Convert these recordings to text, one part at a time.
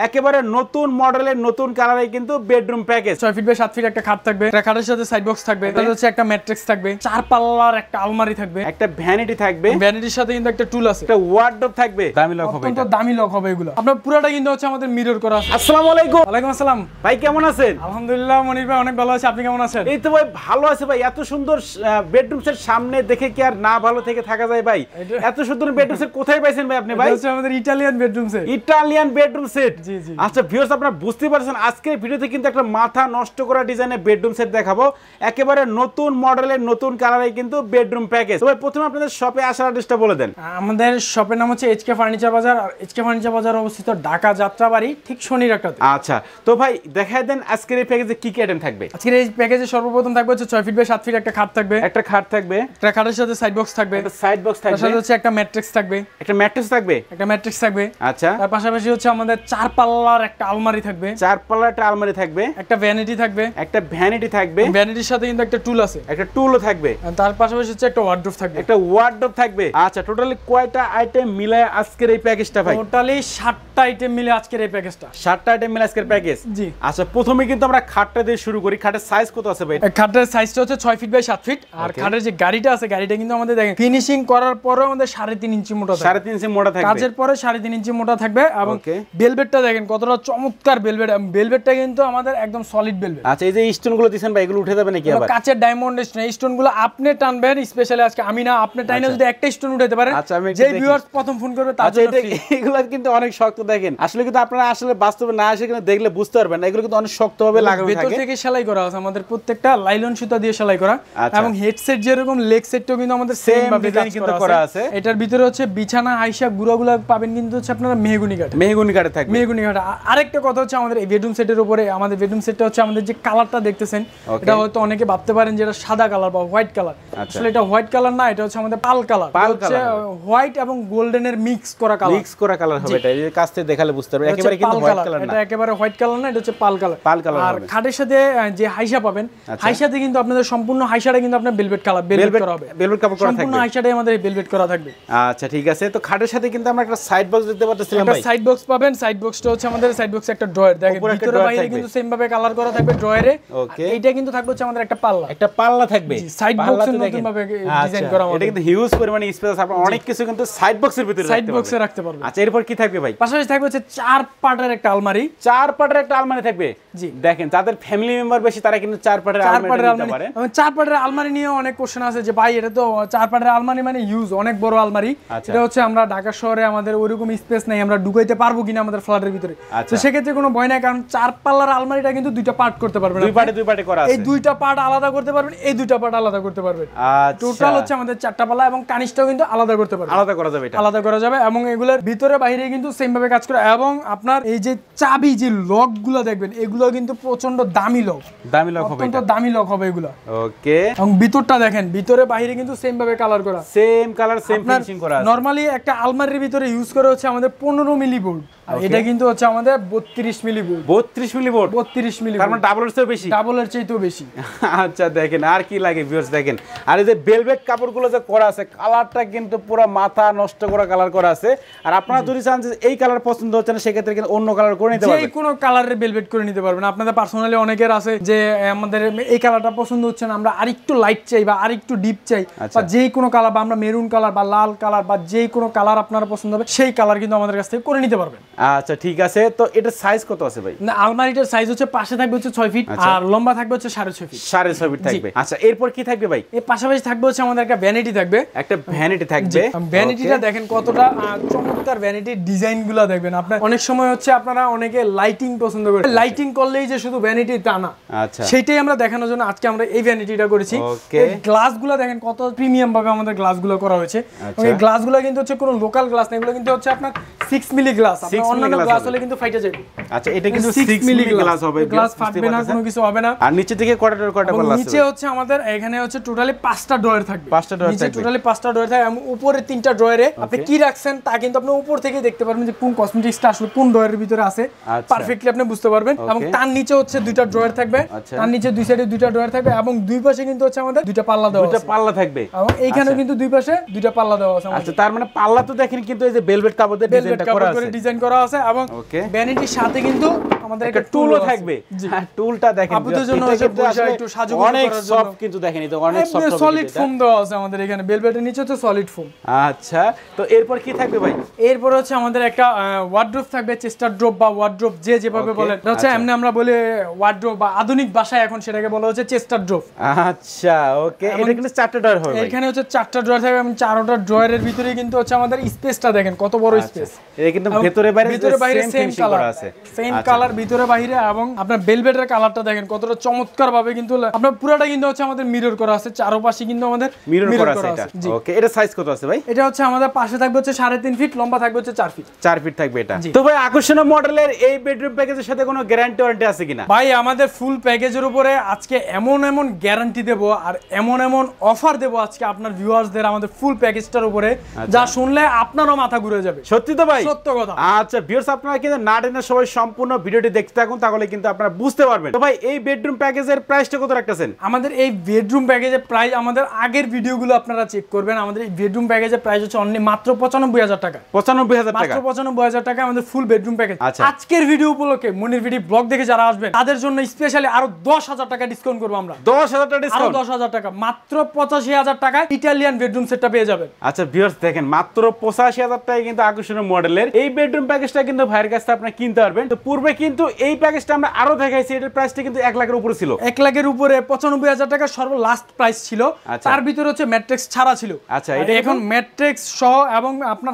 একেবারে নতুন মডেলের নতুন কালারে কিন্তু bedroom package 6 feet by 7 feet একটা খাট থাকবে, একটা খাটের সাথে সাইড বক্স থাকবে, তাহলে হচ্ছে একটা ম্যাট্রিক্স থাকবে, 4 পাল্লার একটা আলমারি থাকবে, একটা ভ্যানিটি থাকবে, ভ্যানিটির সাথে কিন্তু একটা টুল আছে, একটা ওয়ার্ডরোব থাকবে, দামি লক হবে, অত্যন্ত দামি লক হবে এগুলো। আপনার পুরোটা কিন্তু হচ্ছে আমাদের মিরর করা আছে। আসসালামু আলাইকুম। ওয়ালাইকুম আসসালাম ভাই কেমন আছেন? আলহামদুলিল্লাহ মনির ভাই অনেক ভালো আছি, আপনি কেমন আছেন? এই তো ভাই ভালো আছে ভাই। এত সুন্দর বেডরুম সেট সামনে দেখে কি আর না ভালো থেকে থাকা যায় ভাই? এত সুন্দর বেডরুম সেট কোথায় পাইছেন ভাই আপনি? ভাই এটা হচ্ছে আমাদের Italian bedroom set. Italian bedroom set, জি জি। আচ্ছা ভিউয়ার্স আপনারা বুঝতে পারছেন আজকের ভিডিওতে কিন্তু একটা মাথা নষ্ট করা ডিজাইনের বেডরুম সেট দেখাবো, একেবারে নতুন মডেলের নতুন কালারে কিন্তু বেডরুম প্যাকেজ। তো ভাই প্রথমে আপনাদের শপে আসার অ্যাড্রেসটা বলে দেন। আমাদের শপের নাম হচ্ছে এইচকে ফার্নিচার বাজার, আর এইচকে ফার্নিচার বাজার অবস্থিত ঢাকা যাত্রাবাড়ি ঠিক শনিরাকাতে। আচ্ছা তো ভাই দেখায় দেন আজকের এই প্যাকেজে কি কি আইটেম থাকবে? আজকের এই প্যাকেজে সর্বপ্রথম থাকবে হচ্ছে 6 ফিট বাই 7 ফিট একটা খাট থাকবে, একটা খাট থাকবে, একটা খাটের সাথে সাইড বক্স থাকবে, একটা সাইড বক্স থাকবে, তার সাথে হচ্ছে একটা ম্যাট্রিক্স থাকবে, একটা ম্যাট্রেস থাকবে, একটা ম্যাট্রিক্স থাকবে। আচ্ছা তার পাশাপাশি হচ্ছে আমাদের 4 পাল্লার একটা আলমারি থাকবে, 4 পাল্লার একটা আলমারি থাকবে, একটা ভ্যানিটি থাকবে, একটা ভ্যানিটি থাকবে, ভ্যানিটির সাথে কিন্তু একটা টুল আছে, একটা টুলও থাকবে, আর তার পাশাপাশি হচ্ছে একটা ওয়ার্ডরোব থাকবে, একটা ওয়ার্ডরোব থাকবে। আচ্ছা টোটালি কয়টা আইটেম মিলায় আজকের এই প্যাকেজটা ভাই? টোটালি 7টা আইটেম মিলে আজকের এই প্যাকেজটা। 7টা আইটেম মিলে আজকের প্যাকেজ। জি। আচ্ছা প্রথমে কিন্তু আমরা খাটটা দিয়ে শুরু করি। খাটের সাইজ কত আছে ভাই? খাটের সাইজটা হচ্ছে 6 ফিট বাই 7 ফিট, আর খাটের যে গাড়িটা আছে গাড়িটা কিন্তু আমাদের দেখেন ফিনিশিং করার পরেও আমাদের 3.5 ইঞ্চি মোটা থাকবে, 3.5 ইঞ্চি মোটা থাকবে, কাজের পরে 3.5 ইঞ্চি মোটা থাকবে। এবং ভেলভেটটা দেখেন কতটা চমৎকার ভেলভেট, ভেলভেটটা কিন্তু আমাদের একদম সলিড ভেলভেট। আচ্ছা এই যে স্টোনগুলো দিবেন ভাই এগুলো উঠে যাবে নাকি আবার? কাচের ডায়মন্ড স্টোন, এই স্টোনগুলো আপনি টানবেন, স্পেশালি আজকে আমি না আপনি টাইনা যদি একটা স্টোন উঠাতে পারেন, আচ্ছা আমি যে ভিউয়ার্স প্রথম ফোন করবে তার জন্য ফ্রি। এগুলো কিন্তু অনেক শক্ত দেখেন, আসলে কিন্তু আপনারা আসলে বাস্তবে না এসে কিন্তু দেখলে বুঝতে পারবেন না, এগুলো কিন্তু অনেক শক্তভাবে লাগানো থাকে, ভেতর থেকে সেলাই করা আছে আমাদের প্রত্যেকটা লাইলন সুতা দিয়ে সেলাই করা। এবং হেডসেট যেরকম লেগ সেটটাও কিন্তু আমাদের সেম ভাবে কিন্তু করা আছে। এটার ভিতরে হচ্ছে বিছানা হাইসা গুড়াগুলা পাবেন কিন্তু হচ্ছে আপনারা মেহগনি কাঠে, মেহগনি কাঠে থাকবে, মেহগনি কাঠে। আরেকটা কথা হচ্ছে আমাদের এই বেডরুম সেটের উপরে, আমাদের বেডরুম সেটটা হচ্ছে আমাদের যে কালারটা দেখতেছেন এটা হয়তো অনেকে ভাবতে পারেন যে এটা সাদা কালার বা হোয়াইট কালার, আসলে এটা হোয়াইট কালার না, এটা হচ্ছে আমাদের পাল কালার, হচ্ছে হোয়াইট এবং গোল্ডেনের মিক্স করা কালার, মিক্স করা কালার হবে। এটা এই কাছ থেকে দেখালে বুঝতে পারবেন একেবারে কিন্তু হোয়াইট কালার না, এটা একেবারে হোয়াইট কালার না, এটা হচ্ছে পাল কালার, পাল কালার। আর খাটের সাথে যে হাইসা পাবেন, হাইসাতে কিন্তু আপনাদের সম্পূর্ণ হাইসাটা কিন্তু আপনার ভেলভেট কালার, ভেলভেট করা হবে, ভেলভেট কাপড় করা থাকবে, সম্পূর্ণ হাইসাটাই আমাদের ভেলভেট করা থাকবে। আচ্ছা ঠিক আছে। তো খাটের সাথে কিন্তু আমরা একটা সাইড বক্স দিতে পারতেছিলাম ভাই, একটা সাইড বক্স পাবেন। সাইড বক্সটা হচ্ছে আমাদের সাইড বক্সে একটা ড্রয়ার, দেখেন ভিতরে বাইরে কিন্তু সেম ভাবে কালার করা থাকবে ড্রয়ারে। ওকে এইটা কিন্তু থাকবে হচ্ছে আমাদের একটা পাল্লা, একটা পাল্লা থাকবে সাইড বক্সে নতুন ভাবে ডিজাইন করা আমাদের। এটা কিন্তু হিউজ পরিমাণে স্পেস, আপনারা অনেক কিছু কিন্তু সাইড বক্সের ভিতরে সাইড বক্সে রাখতে পারবেন। আচ্ছা এরপর কি থাকবে ভাই? পাশাপাশি থাকবে হচ্ছে 4 পার্টের একটা আলমারি, 4 পার্টের একটা আলমারি থাকবে। জি দেখেন যাদের ফ্যামিলি মেম্বার বেশি তারা কিন্তু 4 পার্টের আলমারি নিতে পারে। 4 পার্টের আলমারি নিয়ে অনেক কোশ্চেন আছে যে ভাই এটা তো 4 পার্টের আলমারি মানে ইউজ অনেক বড় আলমারি, এটা হচ্ছে আমরা ঢাকা শহরে আমাদের ওইরকম স্পেস নাই, আমরা ঢুকাইতে পারবো কিনা আমাদের ফ্ল্যাটের ভিতরে। তো সেক্ষেত্রে কোনো ভয় নাই, কারণ 4 পাল্লার আলমারিটা কিন্তু দুইটা পার্ট করতে পারবেন, দুই পার্টে করা আছে, এই দুইটা পার্ট আলাদা করতে পারবেন, এই দুইটা পার্ট আলাদা করতে পারবেন। টোটাল হচ্ছে আমাদের 4টা পাল্লা, এবং কানিসটাও কিন্তু আলাদা করতে পারবেন, আলাদা করা যাবে, এটা আলাদা করা যাবে। এবং এগুলোর ভিতরে বাইরে কিন্তু সেম ভাবে কাজ করে। এবং আপনার এই যে চাবি যে লকগুলো দেখবেন এগুলো কিন্তু প্রচন্ড দামি লক, দামি লক হবে, অত্যন্ত দামি লক হবে এগুলো। ওকে। এবং ভিতরটা দেখেন, ভিতরে বাইরে কিন্তু সেম ভাবে কালার করা, সেম কালার সেম ফিনিশিং করা আছে। নরমালি একটা আলমারির ভিতরে ইউজ করা হচ্ছে আমাদের 15 মিলি বোর্ড, এটা কিন্তু হচ্ছে আমাদের 32 মিলি বোর্ড, 32 মিলি বোর্ড, 32 মিলি, তার মানে ডাবলের চেয়েও বেশি, ডাবলের চেয়েও বেশি। আচ্ছা দেখেন আর কি লাগে ভিউয়ার্স, দেখেন আর এই যে ভেলভেট কাপড়গুলো যে করা আছে কালারটা কিন্তু পুরো মাথা নষ্ট করা কালার করা আছে। আর আপনারা যদি চান যে এই কালার পছন্দ হচ্ছে না সেক্ষেত্রে কিন্তু অন্য কালার করে নিতে পারবেন, যে কোনো কালারের ভেলভেট করে নিতে পারবেন। আপনাদের পার্সোনালি অনেকের আছে যে আমাদের এই কালারটা পছন্দ হচ্ছে না, আমরা আরেকটু লাইট চাই বা আরেকটু ডিপ চাই, বা যে কোনো কালার, বা আমরা মেরুন কালার বা লাল কালার বা যে কোনো কালার আপনারা পছন্দ হবে সেই কালার কিন্তু আমাদের কাছ থেকে করে নিতে পারবেন। আচ্ছা ঠিক আছে। তো এটার সাইজ কত আছে ভাই? না আলমারিটার সাইজ হচ্ছে পাশে থাকবে হচ্ছে 6 ফিট, আর লম্বা থাকবে হচ্ছে 6.5 ফিট, 6.5 ফিট থাকবে। আচ্ছা এরপর কি থাকবে ভাই? এর পাশাপাশি থাকবে হচ্ছে আমাদের একটা ভ্যানিটি থাকবে, একটা ভ্যানিটি থাকবে। ভ্যানিটিটা দেখেন কতটা চমৎকার, ভ্যানিটির ডিজাইনগুলো দেখবেন। আপনার অনেক সময় হচ্ছে আপনারা অনেকে লাইটিং পছন্দ করেন, লাইটিং করলেই যে শুধু ভ্যানিটি তা না, আচ্ছা সেটাই আমরা দেখানোর জন্য আজকে আমরা এই ভ্যানিটিটা করেছি। এই গ্লাসগুলো দেখেন কত প্রিমিয়াম ভাবে আমাদের গ্লাসগুলো করা হয়েছে। এই গ্লাসগুলো কিন্তু হচ্ছে কোনো লোকাল গ্লাস না, এগুলো কিন্তু হচ্ছে আপনার 6 মিলি গ্লাস, আপনার অন্যান্য গ্লাস হলে কিন্তু ফাইটে যাবে। আচ্ছা এটা কিন্তু 6 মিলি গ্লাস হবে, গ্লাস ফাটবে না, কোনো কিছু হবে না। আর নিচে থেকে কয়টা পাল্লা আছে? নিচে হচ্ছে আমাদের এখানে হচ্ছে টোটালি 5টা ড্রয়ার থাকবে, 5টা ড্রয়ার থাকবে, নিচে টোটালি 5টা ড্রয়ার থাকবে। এবং উপরে 3টা ড্রয়ারে আপনি কি রাখছেন তা কিন্তু আপনি উপর থেকে দেখতে পারবেন যে কোন কসমেটিক্সটা আসলে কোন ড্রয়ারের ভিতরে আছে, পারফেক্টলি আপনি বুঝতে পারবেন। এবং তার নিচে হচ্ছে 2টা ড্রয়ার থাকবে, তার নিচে দুই সাইডে 2টা ড্রয়ার থাকবে, এবং দুই পাশে কিন্তু হচ্ছে আমাদের 2টা পাল্লা দেওয়া আছে, 2টা পাল্লা থাকবে। এবং এইখানেও কিন্তু দুই পাশে 2টা পাল্লা দেওয়া আছে। আচ্ছা তার মানে পাল্লা তো দেখেন কিন্তু এই যে ভেলভেট কাপড় দিয়ে ডিজাইন করা আছে, এবং ওকে ভ্যানিটির সাথে কিন্তু আমাদের একটা টুলও থাকবে। হ্যাঁ টুলটা দেখেন আপনাদের জন্য হচ্ছে বসে একটু সাজুগুজু অনেক করার জন্য সফট কিন্তু দেখেন এটা অনেক সফট সলিড ফোম দেওয়া আছে আমাদের এখানে ভেলভেটের নিচে তো সলিড ফোম। আচ্ছা তো এরপর কি থাকবে ভাই? এরপর হচ্ছে আমাদের একটা ওয়ার্ড্রোব থাকবে, চেস্টার ড্রপ বা ওয়ার্ড্রোব যে যেভাবে বলে, এটা হচ্ছে এমনি আমরা বলি ওয়ার্ড্রোব বা আধুনিক ভাষায় এখন সেটাকে বলা হচ্ছে চেস্টার ড্রপ। আচ্ছা ওকে, এটা কিন্তু 4টা ড্রয়ার হবে ভাই। এখানে হচ্ছে 4টা ড্রয়ার থাকবে এবং 4টা ড্রয়ারের ভিতরে কিন্তু হচ্ছে আমাদের স্পেসটা দেখেন কত বড় স্পেস। এটা কিন্তু ভিতরে বাইরে সেম কালার আছে, সেম কালার ভিতরে বাইরে। এবং আপনার ভেলভেটের কালারটা দেখেন কতটা চমৎকার ভাবে কিন্তু আপনার পুরোটা কিন্তু হচ্ছে আমাদের মিরর করা আছে, চারপাশে কিন্তু আমাদের মিরর করা আছে এটা। ওকে, এটা সাইজ কত আছে ভাই? এটা হচ্ছে আমাদের পাশে থাকবে হচ্ছে 3.5 ফিট, লম্বা থাকবে হচ্ছে 4 ফিট। 4 ফিট থাকবে এটা। তো ভাই আকর্ষণীয় মডেলের এই বেডরুম প্যাকেজের সাথে কোনো গ্যারান্টি ওয়ারেন্টি আছে কিনা? ভাই আমাদের ফুল প্যাকেজের উপরে আজকে এমন গ্যারান্টি দেব আর এমন অফার দেব আজকে আপনার ভিউয়ার্সদের আমাদের ফুল প্যাকেজটার উপরে, যা শুনলে আপনারও মাথা ঘুরে যাবে। সত্যি তো ভাই? সত্য কথা। আচ্ছা ভিউয়ার্স, আপনারা কিন্তু না টেনে সবাই সম্পূর্ণ ভিডিওটি দেখতে থাকুন, তাহলে কিন্তু আপনারা বুঝতে পারবেন। তো ভাই এই বেডরুম প্যাকেজের প্রাইসটা কত রাখতেছেন? আমাদের এই বেডরুম প্যাকেজের প্রাইস আমাদের আগের ভিডিওগুলো আপনারা চেক করবেন। আমাদের এই বেডরুম প্যাকেজের প্রাইস হচ্ছে অনলি মাত্র 95,000 টাকা। 95,000 টাকা? মাত্র 95,000 টাকা আমাদের ফুল বেডরুম প্যাকেজ। আজকের ভিডিও উপলক্ষে মনির ভিডিও ব্লগ দেখে যারা আসবেন তাদের জন্য স্পেশালি আরো 10,000 টাকা ডিসকাউন্ট করব আমরা। 10,000 টাকা ডিসকাউন্ট? 10,000 টাকা, মাত্র 85,000 টাকা ইটালিয়ান বেডরুম সেটটা পেয়ে যাবেন। আচ্ছা ভিউয়ার্স দেখেন, মাত্র 85,000 টাকায় কিন্তু আকর্ষণীয় মডেলের এই বেডরুম প্যাকেজটা কিন্তু ভাইয়ের কাছে আপনারা কিনতে পারবেন। তো পূর্বে কিন্তু এই প্যাকেজটা আমরা আরো দেখাইছি, এটার প্রাইসটা কিন্তু 1 লাখের উপরে ছিল। 1 লাখের উপরে 95,000 টাকা সর্বলাস্ট প্রাইস ছিল। তার ভিতরে হচ্ছে ম্যাট্রিক্স ছাড়া ছিল। আচ্ছা এটা এখন ম্যাট্রিক্স সহ এবং আপনার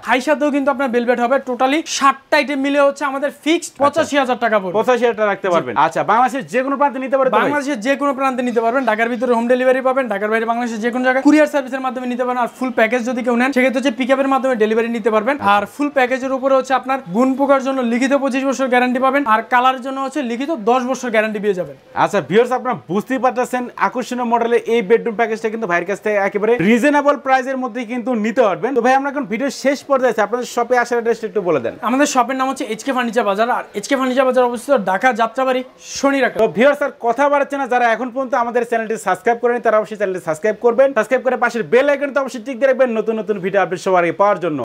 হাইসাতেও কিন্তু আপনার বেলভেট হবে। টোটালি 60টা আইটেম মিলে হচ্ছে আমাদের ফিক্সড 85,000 টাকা পড়বে। 85,000 টাকা রাখতে পারবেন। আচ্ছা বাংলাদেশের যে কোনো প্রান্তে নিতে পারবেন? বাংলাদেশের যে কোনো প্রান্তে নিতে পারবেন। ঢাকার ভিতরে হোম ডেলিভারি পাবেন, ঢাকার বাইরে বাংলাদেশের যে কোনো জায়গায় কুরিয়ার সার্ভিসের মাধ্যমে নিতে পারেন। আর ফুল প্যাকেজ যদি কেউ নেন সেক্ষেত্রে হচ্ছে পিকআপের মাধ্যমে ডেলিভারি নিতে পারবেন। আর ফুল প্যাকেজের উপরে হচ্ছে আপনার গুণ পোকার জন্য লিখিত 25 বছর গ্যারান্টি পাবেন, আর কালারের জন্য হচ্ছে লিখিত 10 বছর গ্যারান্টি পেয়ে যাবেন। আচ্ছা ভিউয়ার্স, আপনারা বুঝতেই পারতেছেন আকর্ষণীয় মডেলের এই বেডরুম প্যাকেজটা কিন্তু ভাইয়ের কাছ থেকে একেবারে রিজনেবল প্রাইসের মধ্যে কিন্তু নিতে পারবেন। তো ভাই আমরা এখন ভিডিও শেষ পর্যায়ে আছি, আপনাদের শপে আসার অ্যাড্রেসটা একটু বলে দেন। আমাদের শপের নাম হচ্ছে এইচকে ফার্নিচার বাজার, আর এইচকে ফার্নিচার বাজার অবস্থিত ঢাকা যাত্রাবাড়ি শনিরাকা। তো ভিউয়ার্স আর কথা বাড়াচ্ছে না, যারা এখন পর্যন্ত আমাদের চ্যানেলটি সাবস্ক্রাইব করেনি তারা অবশ্যই চ্যানেলটি সাবস্ক্রাইব করবেন। সাবস্ক্রাইব করে পাশের বেল আইকনটা অবশ্যই টিক দিয়ে রাখবেন নতুন নতুন ভিডিও আপডেট সবার আগে পাওয়ার জন্য।